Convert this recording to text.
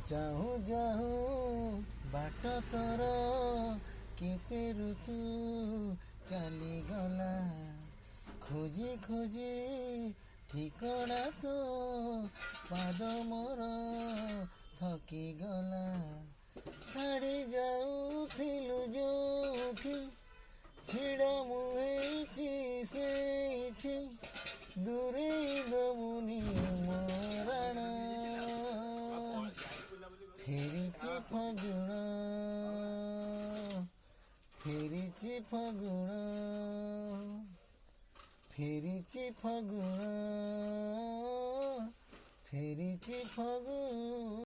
जाहु जाहु बाट तोर केते ऋतु चलीगला खोजी खोजी ठिकଣା तो पाद मोर थकीगला छाड़ी जाऊथिलु जोठी छिड़ा मुहेची सेठी दूरे दमुनी मरण फेरिची फगुण फेरिची फगुण फेरिची फगुण फेरिची फगुण।